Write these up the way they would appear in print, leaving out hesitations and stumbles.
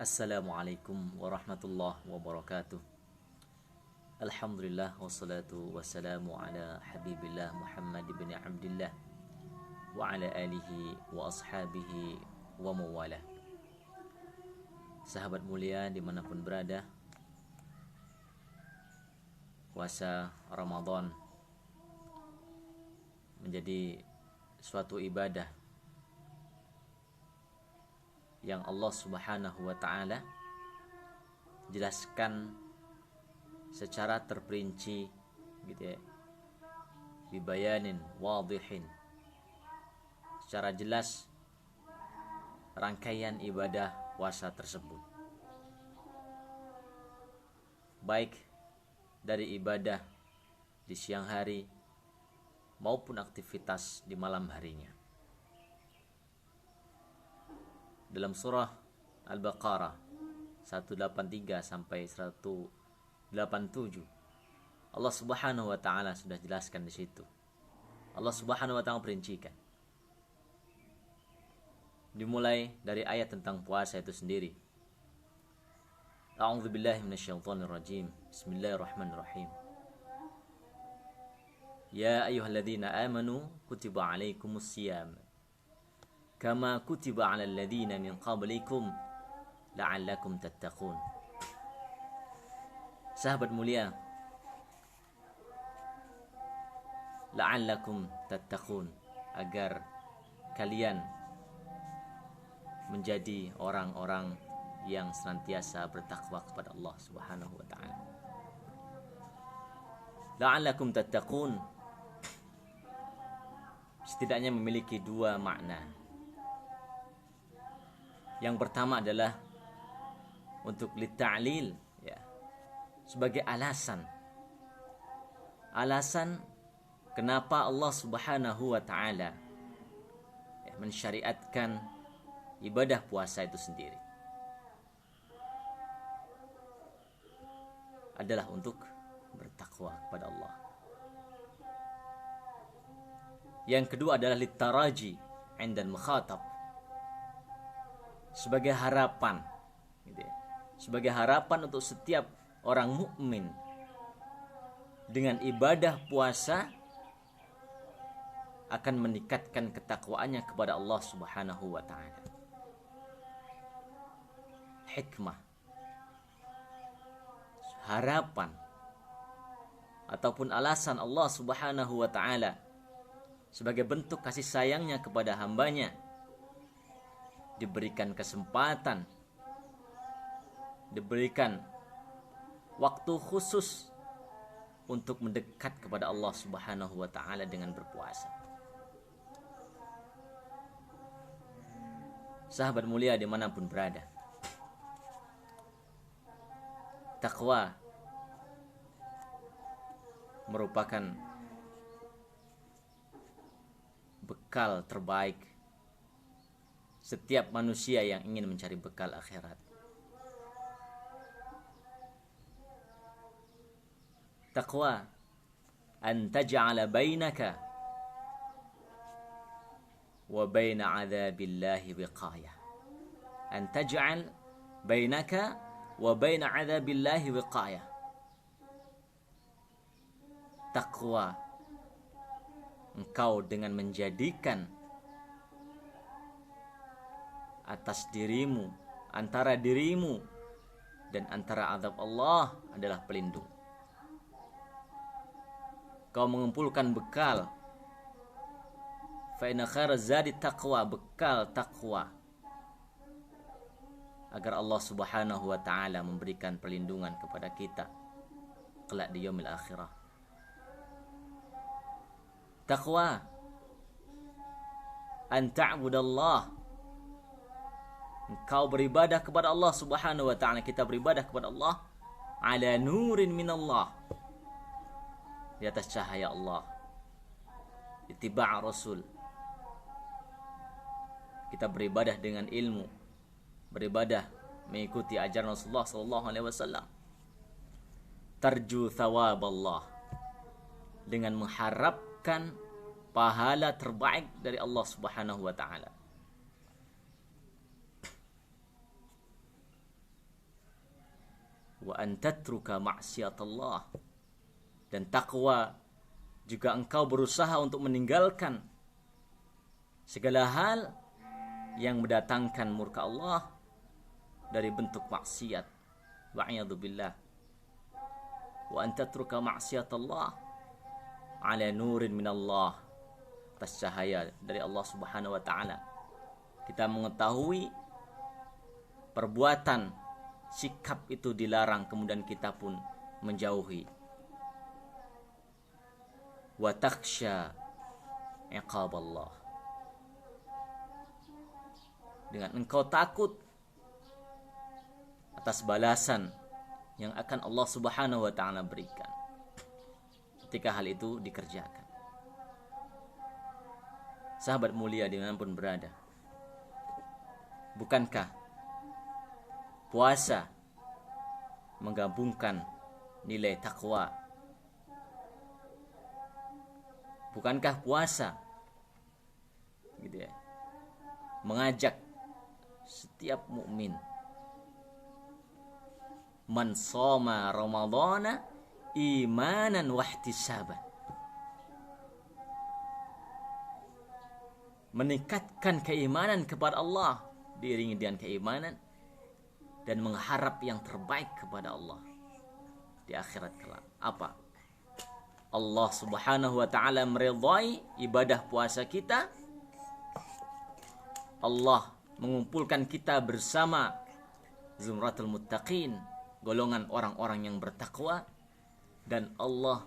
Assalamualaikum warahmatullahi wabarakatuh. Alhamdulillah wassalatu wassalamu ala habibillah Muhammad bin Abdillah wa ala alihi wa ashabihi wa mawalah. Sahabat mulia dimanapun berada, puasa Ramadan menjadi suatu ibadah yang Allah Subhanahu wa ta'ala jelaskan secara terperinci gitu ya, bibayanin wadihin, secara jelas rangkaian ibadah puasa tersebut, baik dari ibadah di siang hari maupun aktivitas di malam harinya. Dalam surah Al-Baqarah 183 sampai 187 Allah Subhanahu wa taala sudah jelaskan di situ. Allah Subhanahu wa taala perincikan. Dimulai dari ayat tentang puasa itu sendiri. A'udzubillahi minasyaitonirrajim. Bismillahirrahmanirrahim. Ya ayyuhalladzina amanu kutiba alaikumusiyam kama kutiba 'alal ladzina min qablikum la'allakum tattaqun. Sahabat mulia, la'allakum tattaqun, agar kalian menjadi orang-orang yang senantiasa bertakwa kepada Allah Subhanahu wa taala. La'allakum tattaqun setidaknya memiliki dua makna. Yang pertama adalah untuk lita'lil, ya, sebagai alasan kenapa Allah Subhanahu wa taala mensyariatkan ibadah puasa itu sendiri, adalah untuk bertakwa kepada Allah. Yang kedua adalah litaraji 'inda al-mukhatab, sebagai harapan gitu ya. Sebagai harapan untuk setiap orang mukmin dengan ibadah puasa akan meningkatkan ketakwaannya kepada Allah Subhanahu wa taala. Hikmah, harapan ataupun alasan Allah Subhanahu wa taala sebagai bentuk kasih sayangnya kepada hambanya, diberikan kesempatan, diberikan waktu khusus untuk mendekat kepada Allah Subhanahu wa taala dengan berpuasa. Sahabat mulia dimanapun berada, takwa merupakan bekal terbaik setiap manusia yang ingin mencari bekal akhirat. Taqwa an taj'ala bainaka wa baina 'adzabillahi wiqayah. An taj'al bainaka wa baina 'adzabillahi wiqayah. Taqwa, engkau dengan menjadikan atas dirimu, antara dirimu dan antara azab Allah adalah pelindung. Kau mengumpulkan bekal, fa inna khairaz zadi taqwa, bekal takwa, agar Allah Subhanahu wa taala memberikan perlindungan kepada kita kelak di yaumil akhirah. Taqwa an ta'budallah, engkau beribadah kepada Allah Subhanahu wa taala, kita beribadah kepada Allah ala nurin minallah, di atas cahaya Allah, ittiba' Rasul. Kita beribadah dengan ilmu, beribadah mengikuti ajaran Rasulullah sallallahu alaihi wasallam. Tarju thawab Allah, dengan mengharapkan pahala terbaik dari Allah Subhanahu wa taala. wa an tatruka ma'siyatallah. Dan takwa juga engkau berusaha untuk meninggalkan segala hal yang mendatangkan murka Allah dari bentuk maksiat. Wa'iyadu billah. Wa an tatruka ma'siyatallah ala nurin minallah, atas cahaya dari Allah Subhanahu wa ta'ala. Kita mengetahui perbuatan sikap itu dilarang, kemudian kita pun menjauhi. Wa takhsha iqaballah, dengan engkau takut atas balasan yang akan Allah Subhanahu wa ta'ala berikan ketika hal itu dikerjakan. Sahabat mulia dimanapun berada, bukankah puasa menggabungkan nilai takwa? Bukankah puasa gitu ya, mengajak setiap mukmin, man shoma ramadhana imanan wahtisaban, meningkatkan keimanan kepada Allah diiringi dengan keimanan dan mengharap yang terbaik kepada Allah di akhirat kelak. Apa? Allah Subhanahu wa ta'ala meridhai ibadah puasa kita. Allah mengumpulkan kita bersama zumratul muttaqin, golongan orang-orang yang bertakwa, dan Allah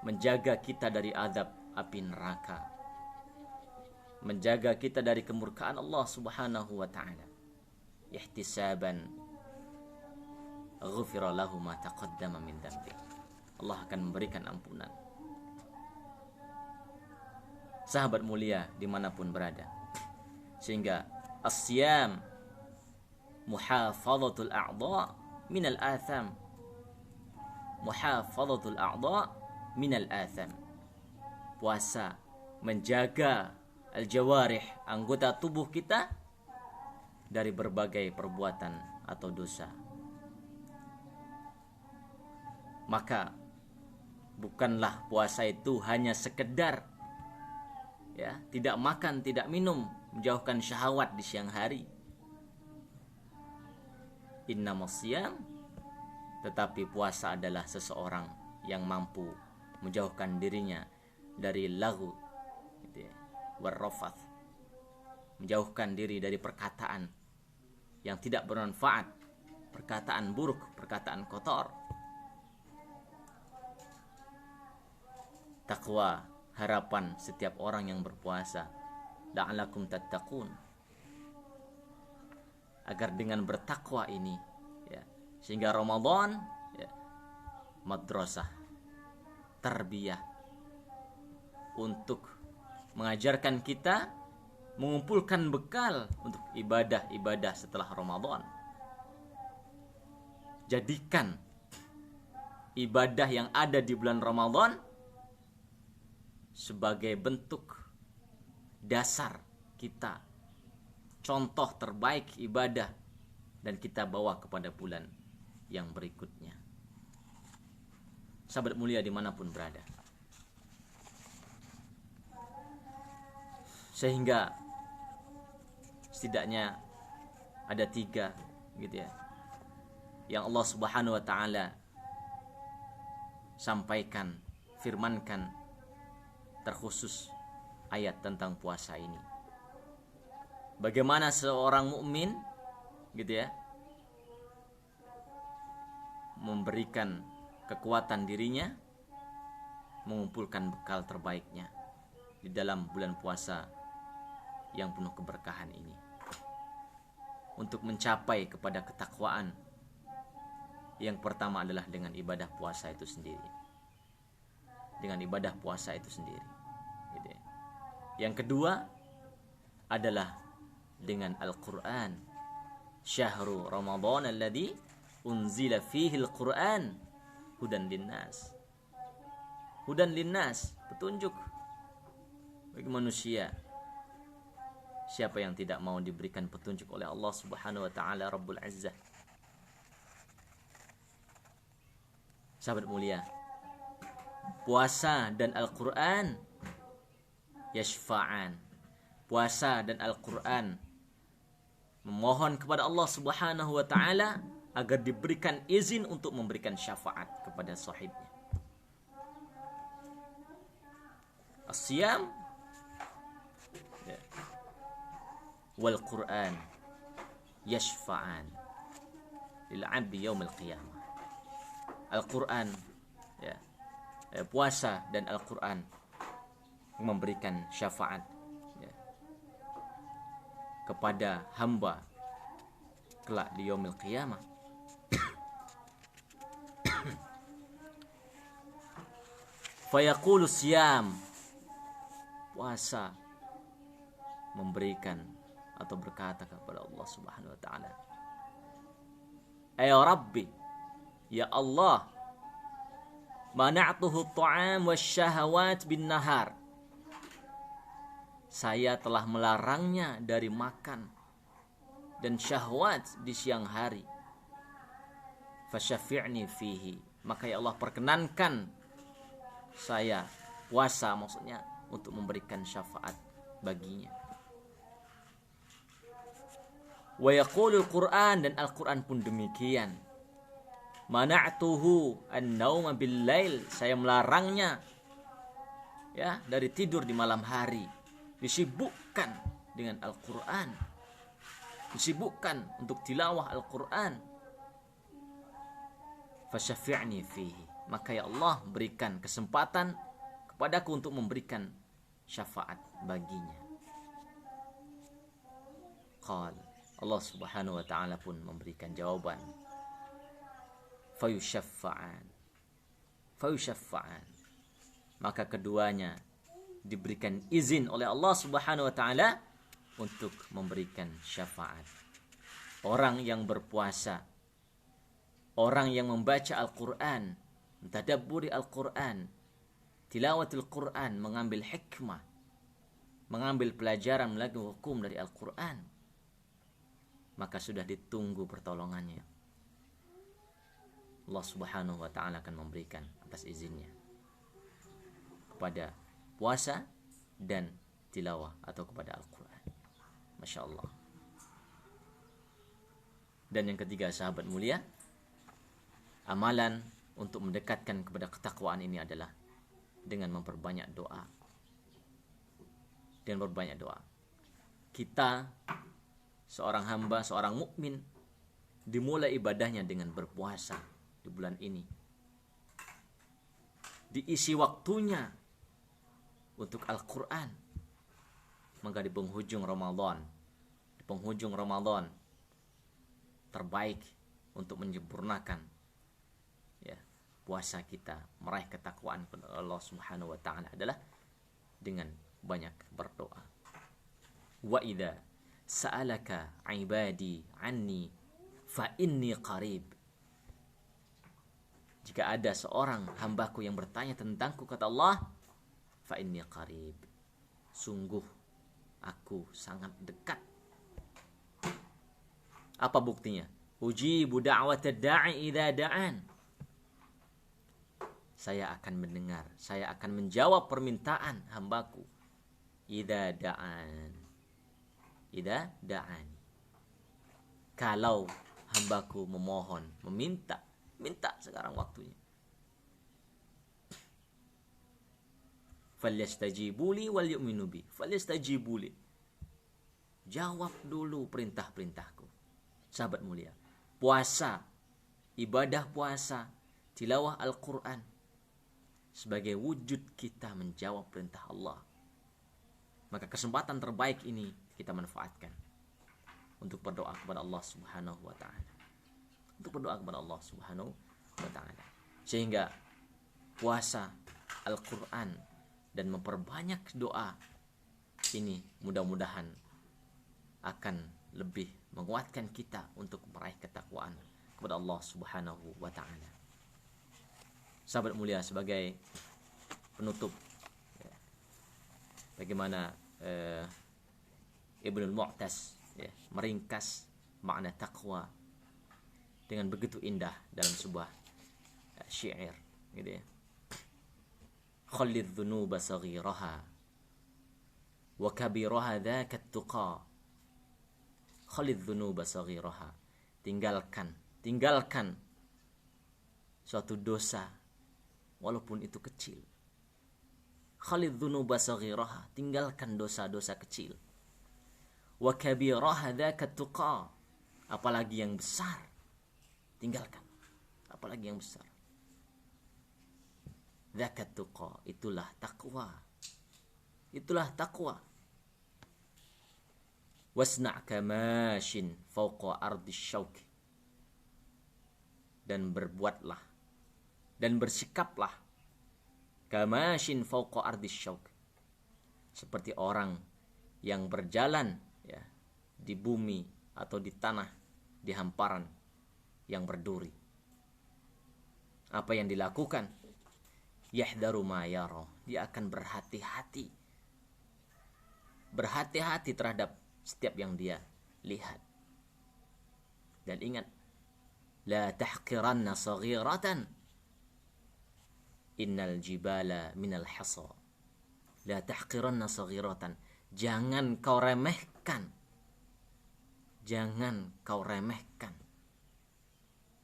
menjaga kita dari azab api neraka, menjaga kita dari kemurkaan Allah Subhanahu wa ta'ala. Ihtisaban ghufira lahu ma taqaddama min dhanbi, Allah akan memberikan ampunan. Sahabat mulia dimanapun berada, sehingga as-siyam muhafadhatul a'dha minal atham, muhafadhatul a'dha minal atham, puasa menjaga al-jawarih, anggota tubuh kita, dari berbagai perbuatan atau dosa. Maka bukanlah puasa itu hanya sekedar ya, tidak makan, tidak minum, menjauhkan syahwat di siang hari. Innamas siyam, tetapi puasa adalah seseorang yang mampu menjauhkan dirinya dari laghu gitu ya, warrafath, menjauhkan diri dari perkataan yang tidak bermanfaat, perkataan buruk, perkataan kotor. Takwa, harapan setiap orang yang berpuasa, la'alakum tattaqun, agar dengan bertakwa ini ya, sehingga Ramadan ya, madrasah, tarbiyah, untuk mengajarkan kita, mengumpulkan bekal untuk ibadah-ibadah setelah Ramadan. Jadikan ibadah yang ada di bulan Ramadan sebagai bentuk dasar kita, contoh terbaik ibadah, dan kita bawa kepada bulan yang berikutnya. Sahabat mulia dimanapun berada, sehingga setidaknya ada 3 gitu ya, yang Allah Subhanahu wa ta'ala sampaikan, firmankan, terkhusus ayat tentang puasa ini. Bagaimana seorang mukmin gitu ya, memberikan kekuatan dirinya, mengumpulkan bekal terbaiknya di dalam bulan puasa yang penuh keberkahan ini, untuk mencapai kepada ketakwaan. Yang pertama adalah dengan ibadah puasa itu sendiri, dengan ibadah puasa itu sendiri gitu ya. Yang kedua adalah dengan Al-Quran. Syahru Ramadan alladhi unzila fihi Al-Quran hudan linnas. Hudan linnas, petunjuk bagi manusia. Siapa yang tidak mau diberikan petunjuk oleh Allah Subhanahu wa ta'ala Rabbul Izzah? Sahabat mulia, puasa dan Al-Quran yashfa'an. Puasa dan Al-Quran memohon kepada Allah Subhanahu wa ta'ala agar diberikan izin untuk memberikan syafaat kepada sahibnya. As-siyam wal Quran yashfa'an lil 'abdi yaumil qiyamah. Al-Quran, puasa dan Al-Quran memberikan syafaat kepada hamba kelak di yaumil qiyamah. Fayaqulu siyam, puasa memberikan atau berkata kepada Allah Subhanahu wa ta'ala, ya Rabbi, ya Allah, mana'tuhu at-ta'am wasyahawat bin nahar. Saya telah melarangnya dari makan dan syahwat di siang hari. Fasyafi'ni fihi, maka ya Allah perkenankan saya puasa, maksudnya untuk memberikan syafaat baginya. Wa yaqulul Qur'an, dan Al-Quran pun demikian. Mana'tuhu an-nauma bil-lail, saya melarangnya dari tidur di malam hari. Disibukkan dengan Al-Quran, disibukkan untuk tilawah Al-Quran. Fasyafi'ni fihi, maka ya Allah berikan kesempatan kepadaku untuk memberikan syafaat baginya. Qal, Allah Subhanahu wa ta'ala pun memberikan jawaban. Fayusyaffa'an, maka keduanya diberikan izin oleh Allah Subhanahu wa ta'ala untuk memberikan syafaat. Orang yang berpuasa, orang yang membaca Al-Quran, mentadabburi Al-Quran, tilawatul Quran, mengambil hikmah, mengambil pelajaran, mengambil hukum dari Al-Quran, maka sudah ditunggu pertolongannya. Allah Subhanahu wa ta'ala akan memberikan atas izinnya kepada puasa dan tilawah atau kepada Al-Quran. Masya Allah. Dan yang ketiga, sahabat mulia, amalan untuk mendekatkan kepada ketakwaan ini adalah dengan memperbanyak doa. Dengan berbanyak doa. Kita, seorang hamba, seorang mukmin, dimulai ibadahnya dengan berpuasa di bulan ini. Diisi waktunya untuk Al-Quran. Maka di penghujung Ramadan terbaik untuk menyempurnakan puasa kita, meraih ketakwaan kepada Allah Subhanahu wa ta'ala adalah dengan banyak berdoa. Wa idza sa'alaka ibadi anni fa inni qarib. Jika ada seorang hambaku yang bertanya tentangku, kata Allah, fa inni qarib, sungguh aku sangat dekat. Apa buktinya? Ujibu da'watad da'i idza da'an. Saya akan mendengar, saya akan menjawab permintaan hambaku idza da'an. Idza da'ani, kalau hambaku memohon, minta sekarang waktunya. Falyastajibuli wal yu'minu bi. Falyastajibuli, jawab dulu perintah-perintahku. Sahabat mulia, puasa, ibadah puasa, tilawah Al-Quran sebagai wujud kita menjawab perintah Allah. Maka kesempatan terbaik ini kita manfaatkan untuk berdoa kepada Allah Subhanahu wa ta'ala. Untuk berdoa kepada Allah Subhanahu wa ta'ala. Sehingga puasa, Al-Quran, dan memperbanyak doa ini mudah-mudahan akan lebih menguatkan kita untuk meraih ketakwaan kepada Allah Subhanahu wa ta'ala. Sahabat mulia, sebagai penutup, bagaimana Ibnul Mu'tas meringkas makna takwa dengan begitu indah dalam sebuah syair gitu ya. Khallidz dzunuba saghiraha wa kabiraha dzaka at-tuqa. Khallidz dzunuba saghiraha, tinggalkan suatu dosa walaupun itu kecil. Khallidz dzunuba saghiraha, tinggalkan dosa-dosa kecil. Wa kabiraha dzaka at-tuqa, apalagi yang besar tinggalkan, apalagi yang besar. Zakat tuqa, itulah takwa. Itulah takwa. Wasna' kamashin fawqa ardi syauk. Dan berbuatlah dan bersikaplah kamashin fawqa ardi syauk, seperti orang yang berjalan ya di bumi atau di tanah, di hamparan yang berduri. Apa yang dilakukan? Yahdaru ma yara, dia akan berhati-hati terhadap setiap yang dia lihat. Dan ingat, la tahqiranna saghiratan innal jibala minal hasa. La tahqiranna saghiratan, jangan kau remehkan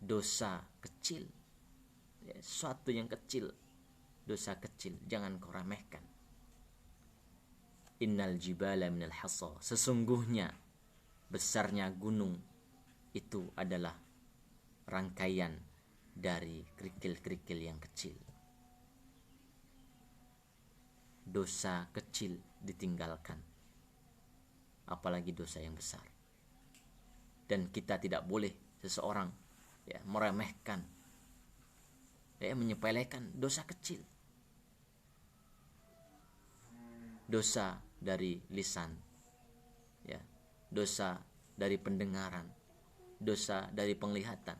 dosa kecil, ya, sesuatu yang kecil, dosa kecil jangan kau remehkan. Innal jibala minal hasa, sesungguhnya besarnya gunung itu adalah rangkaian dari kerikil-kerikil yang kecil. Dosa kecil ditinggalkan, apalagi dosa yang besar. Dan kita tidak boleh seseorang ya meremehkan, ya menyepelekan dosa kecil. Dosa dari lisan, ya, dosa dari pendengaran, dosa dari penglihatan.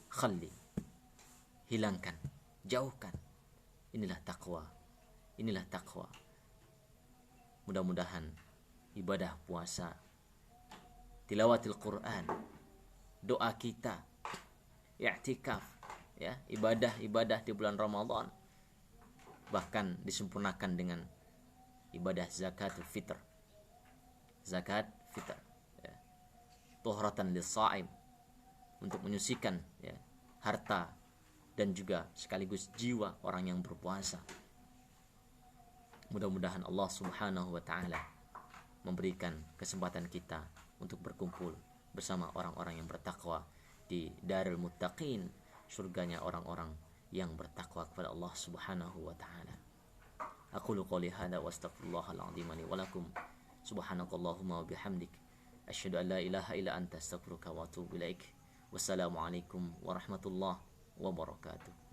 Khalli, hilangkan, jauhkan. Inilah takwa. Inilah takwa. Mudah-mudahan ibadah puasa, tilawatil Quran, doa kita, i'tikaf, ya, ibadah di bulan Ramadan, bahkan disempurnakan dengan ibadah zakatul fitr. Zakat fitr, ya, tuhratan lis-sha'im, untuk menyucikan ya harta dan juga sekaligus jiwa orang yang berpuasa. Mudah-mudahan Allah Subhanahu wa taala memberikan kesempatan kita untuk berkumpul bersama orang-orang yang bertakwa di Darul Muttaqin, surganya orang-orang yang bertakwa kepada Allah Subhanahu wa taala. Aqulu qouli hadza wa astaghfirullahal azim li wa lakum. Subhanakallahumma wa bihamdik asyhadu an la ilaha illa anta astaghfiruka wa atubu ilaik. Wassalamualaikum warahmatullahi wabarakatuh.